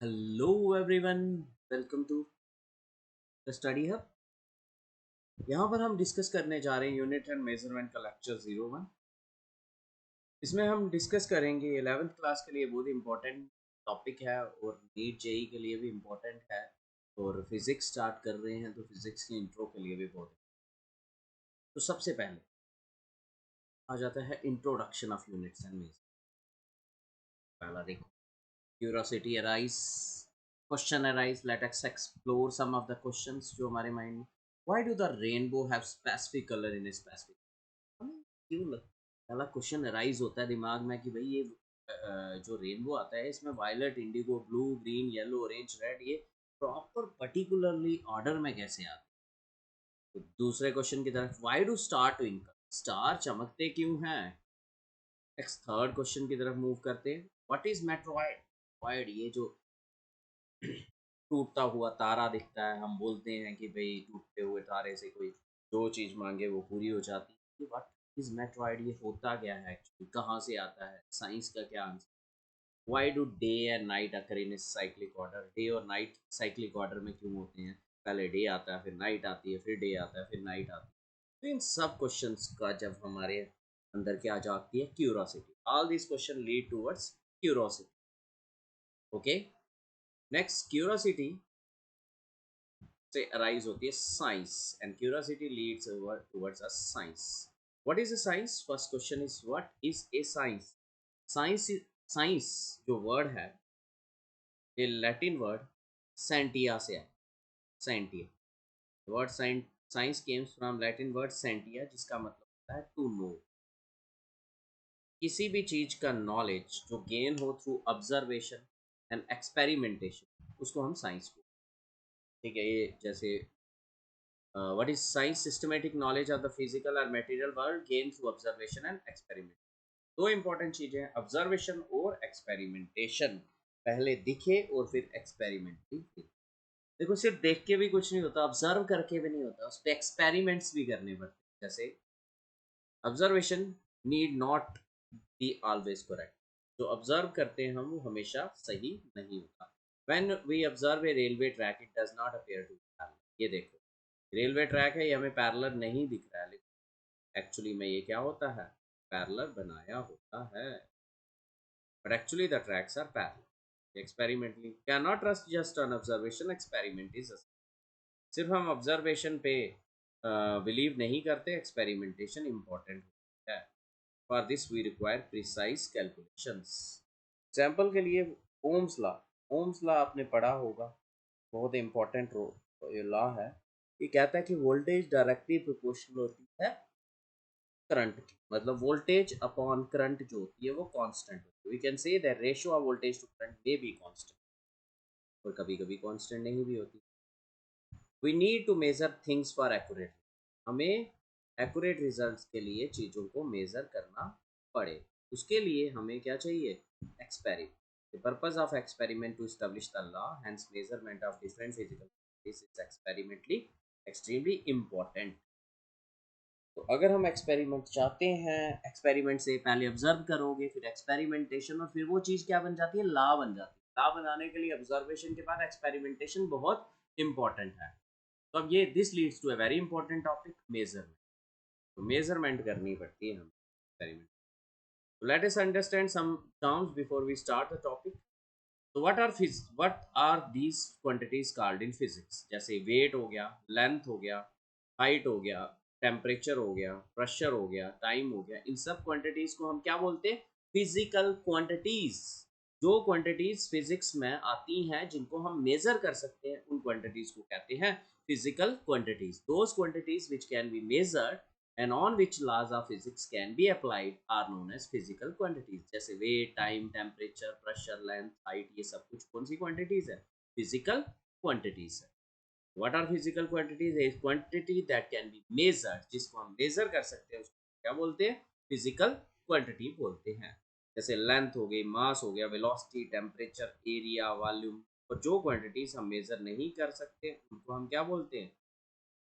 Hello everyone, welcome to the study hub. यहाँ पर हम डिस्कस करने जा रहे हैं यूनिट एंड मेजरमेंट का लेक्चर 01। इसमें हम डिस्कस करेंगे 11th क्लास के लिए बहुत इंपॉर्टेंट टॉपिक है और नीट जेई के लिए भी इम्पोर्टेंट है। और फिजिक्स स्टार्ट कर रहे हैं तो फिजिक्स की इंट्रो के लिए भी बहुत है। तो सबसे पहले आ जाता है introduction of units and measure. पहला देखो, curiosity arise, question arise, let us explore some of the questions जो हमारे माइंड में। Why do the rainbow have specific colour in a specific, हमें क्यों पहला क्वेश्चन अराइज होता है दिमाग में कि भाई ये जो रेनबो आता है इसमें violet, indigo, blue, green, yellow, orange, red, ये प्रॉपर पर्टिकुलरली ऑर्डर में कैसे आते हैं। तो दूसरे क्वेश्चन की तरफ, why do star twinkle, star चमकते क्यों हैं। नेक्स्ट थर्ड क्वेश्चन की तरफ मूव करते हैं, व्हाट इज मेट्रॉइड, मेट्रॉइड ये जो टूटता हुआ तारा दिखता है, हम बोलते हैं कि भाई टूटते हुए तारे से कोई जो चीज़ मांगे वो पूरी हो जाती है। व्हाट इज मेट्रॉइड, ये होता क्या है एक्चुअली, कहाँ से आता है, साइंस का क्या answer. Why do day and night occur in cyclic order, day और नाइट साइक्लिक ऑर्डर में क्यों होते हैं, पहले डे आता है फिर नाइट आती है, फिर डे आता है फिर नाइट आती है। तो इन सब क्वेश्चंस का जब हमारे अंदर क्या जागती है, curiosity, all this question lead towards curiosity. Okay, next curiosity से अराइज होती है science, and curiosity leads towards a science. What is a science, first question is what is a science. Science, science जो word है ये Latin word scientia से है। Scientia word, science comes from Latin word scientia जिसका मतलब होता है to know. किसी भी चीज का नॉलेज जो गेन हो थ्रू ऑब्जर्वेशन एंड एक्सपेरिमेंटेशन उसको हम साइंस बोलते हैं। ठीक है, ये जैसे what is science, systematic knowledge of the physical or material world gained through observation and experiment। दो इंपॉर्टेंट चीजें हैं, ऑब्जर्वेशन और एक्सपेरिमेंटेशन। पहले दिखे और फिर एक्सपेरिमेंट भी दिखे। देखो, सिर्फ देख के भी कुछ नहीं होता, ऑब्जर्व करके भी नहीं होता, उस पर एक्सपेरिमेंट्स भी करने पड़ते हैं। जैसे observation need not be always correct, जो ऑब्जर्व करते हैं हम वो हमेशा सही नहीं होता। When we observe a railway track it does not appear to parallel. ये देखो, रेलवे ट्रैक है, ये हमें पैरेलल नहीं दिख रहा है, लेकिन एक्चुअली में ये क्या होता है, पैरेलल बनाया होता है, but actually the tracks are parallel. Experimentally can not trust just on observation, experiment is, सिर्फ हम ऑब्जर्वेशन पे बिलीव नहीं करते, एक्सपेरिमेंटेशन इंपॉर्टेंट है। For this we require precise calculations. Example के लिए ओम्स लॉ, ओम्स लॉ आपने पढ़ा होगा, बहुत इंपॉर्टेंट लॉ है। ये कहता है कि वोल्टेज डायरेक्टली प्रोपोर्शनल होती है करंट की, मतलब वोल्टेज अपॉन करंट जो होती है वो कांस्टेंट होती है। We can say that ratio of voltage to current may be constant, और कभी कभी कांस्टेंट नहीं भी होती। We need to measure things for accurate, हमें एक्यूरेट रिजल्ट्स के लिए चीज़ों को मेजर करना पड़े, उसके लिए हमें क्या चाहिए, experiment. The purpose of experiment to establish the law, hence measurement of different physical is experimentally extremely important. तो अगर हम एक्सपेरिमेंट चाहते हैं, एक्सपेरिमेंट से पहले ऑब्जर्व करोगे, फिर एक्सपेरिमेंटेशन, और फिर वो चीज़ क्या बन जाती है, लॉ बन जाती है। लॉ बनाने के लिए ऑब्जर्वेशन के बाद एक्सपेरिमेंटेशन बहुत इंपॉर्टेंट है। तो अब ये this leads to a very important topic, measurement. तो मेजरमेंट करनी पड़ती है हम एक्सपेरिमेंट। तो let us understand some terms before we start the topic. तो what are these quantities called in physics, जैसे वेट हो गया, लेंथ हो गया, हाइट हो गया, टेम्परेचर हो गया, प्रेशर हो गया, टाइम हो गया, इन सब क्वांटिटीज को हम क्या बोलते हैं, फिजिकल क्वांटिटीज। जो क्वांटिटीज फिजिक्स में आती हैं जिनको हम मेजर कर सकते हैं उन क्वांटिटीज को कहते हैं physical quantities. Those quantities which can be measured and on which laws of physics can be applied are known as physical quantities। जैसे weight, time, temperature, pressure, length, height, ये सब कुछ कौन सी क्वांटिटीज है, फिजिकल क्वांटिटीज है। What are physical quantities, a quantity that can be measured, जिसको हम मेजर कर सकते हैं उसको क्या बोलते हैं, फिजिकल क्वांटिटी बोलते हैं। जैसे लेंथ हो गई, मास हो गया, वेलोसिटी, टेम्परेचर, एरिया, वॉल्यूम। और जो क्वांटिटीज हम मेजर नहीं कर सकते उनको हम क्या बोलते हैं,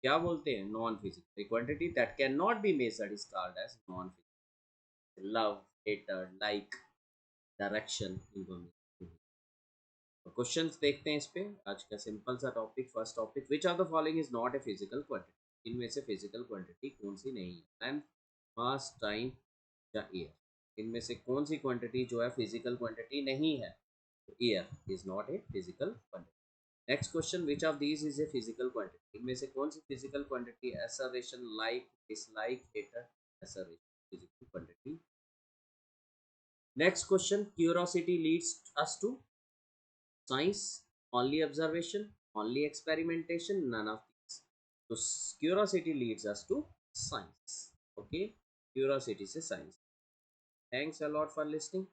क्या बोलते हैं, non physical. Quantity that can not be measured is called as non physical. Love, hater, like, direction, इनको क्वेश्चंस देखते हैं इस पे। आज का सिंपल सा topic, first topic, which of the following is not a physical quantity, इनमें से फिजिकल क्वांटिटी कौन सी नहीं है? टाइम, मास, टाइम या एयर, इनमें से कौन सी क्वांटिटी जो है फिजिकल क्वांटिटी नहीं है? Air is not a physical quantity. Next question, which of these is a physical quantity, इनमें से कौन सी physical quantity? Observation, like, dislike, hater, observation physical quantity. Next question, curiosity leads us to science, only observation, only experimentation, none of these. So curiosity leads us to science. Okay, curiosity is science. Thanks a lot for listening.